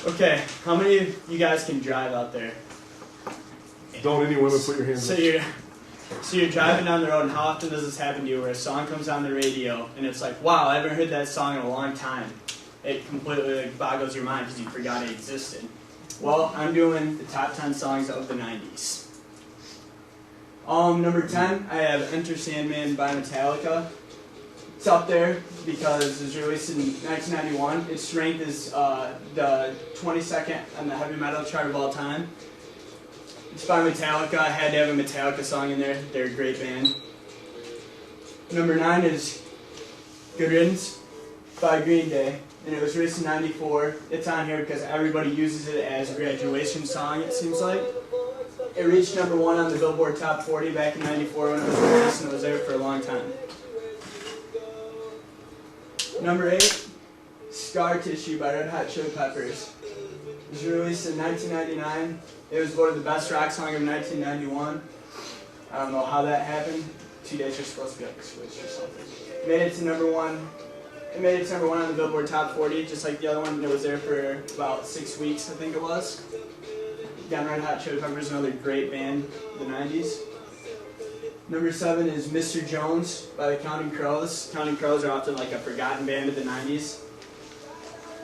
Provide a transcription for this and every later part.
Okay, how many of you guys can drive out there? Don't any women put your hands So up. you're driving down the road, and how often does this happen to you where a song comes on the radio and it's like, wow, I haven't heard that song in a long time. It completely boggles your mind because you forgot it existed. Well, I'm doing the top 10 songs of the 90s. Number 10, I have Enter Sandman by Metallica. It's up there because it was released in 1991. It's ranked as the 22nd on the heavy metal chart of all time. It's by Metallica. I had to have a Metallica song in there. They're a great band. Number 9 is Good Riddance by Green Day. And it was released in 94. It's on here because everybody uses it as a graduation song, it seems like. It reached number 1 on the Billboard Top 40 back in 94 when it was released, and it was there for a long time. Number 8, Scar Tissue by Red Hot Chili Peppers. It was released in 1999. It was voted the best rock song of 1991. I don't know how that happened. 2 days are supposed to be like switched or something. It made it to number 1. It made it to number 1 on the Billboard Top 40, just like the other one. It was there for about 6 weeks, I think it was. Again, Red Hot Chili Peppers, another great band of the 90s. Number 7 is Mr. Jones by the Counting Crows. Counting Crows are often like a forgotten band of the 90s.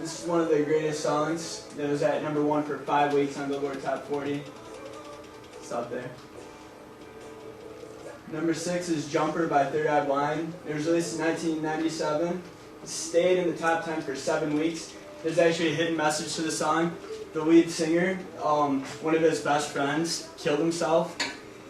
This is one of their greatest songs. It was at number 1 for 5 weeks on Billboard Top 40. It's up there. Number 6 is Jumper by Third Eye Blind. It was released in 1997. It stayed in the top 10 for 7 weeks. There's actually a hidden message to the song. The lead singer, one of his best friends, killed himself.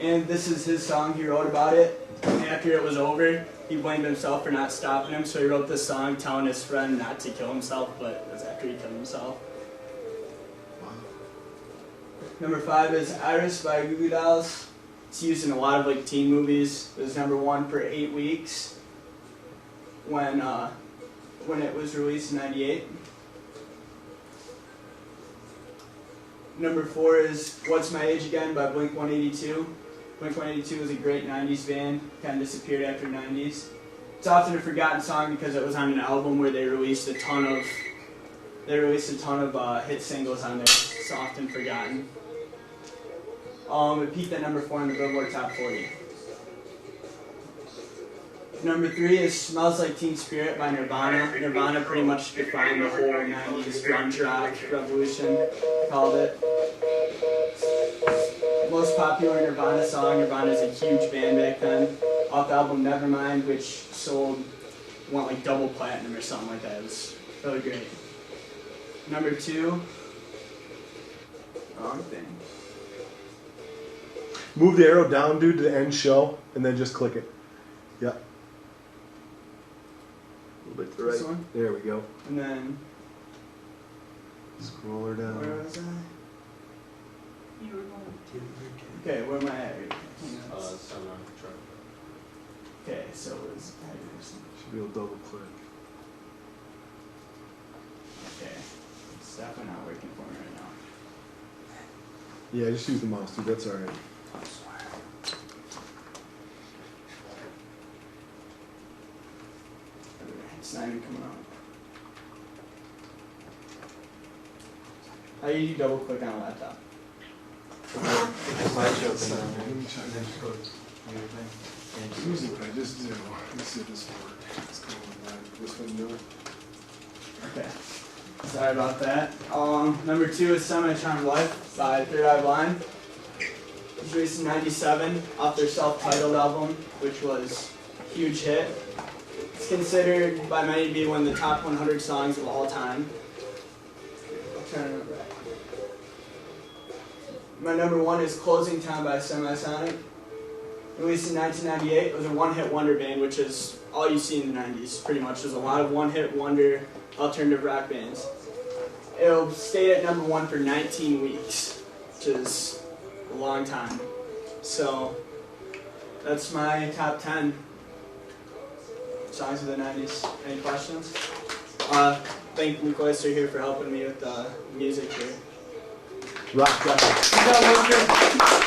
And this is his song. He wrote about it. And after it was over, he blamed himself for not stopping him. So he wrote this song telling his friend not to kill himself, but it was after he killed himself. Number 5 is Iris by Goo Goo Dolls. It's used in a lot of like teen movies. It was number 1 for 8 weeks when it was released in '98. Number 4 is What's My Age Again by Blink-182. Blink-182 was a great 90s band, kind of disappeared after 90s. It's often a forgotten song because it was on an album where they released a ton of hit singles on there. It's often forgotten. It peaked at number 4 on the Billboard Top 40. Number 3 is Smells Like Teen Spirit by Nirvana. Nirvana pretty much defined the whole 90s grunge rock revolution, called it. Most popular Nirvana song. Nirvana is a huge band back then. Off the album Nevermind, which went like double platinum or something like that. It was really great. Number 2, wrong thing. Move the arrow down, dude, to the end show, and then just click it. Yeah. A little bit to the right. This one? There we go. And then, Scroll her down. where was I? Okay, where am I at? Okay, so it was Should be able to double click. okay. It's definitely not working for me right now. Yeah, just use the mouse, dude. That's alright. It's not even coming up. How do you double click on a laptop? Music, I just do. Let's see if this works. Let's go with this window. Okay. Sorry about that. Number 2 is Semi-Charmed Life by Third Eye Blind. It was released in '97 off their self-titled album, which was a huge hit. It's considered by many to be one of the top 100 songs of all time. I'll turn it back. My number 1 is Closing Time by Semisonic. Released in 1998. It was a one-hit wonder band, which is all you see in the 90s, pretty much. There's a lot of one-hit wonder alternative rock bands. It stayed at number 1 for 19 weeks, which is a long time. So, that's my top 10 songs of the 90s. Any questions? Thank Luke Oyster here for helping me with the music here. Rock, rock. Good job, Luke.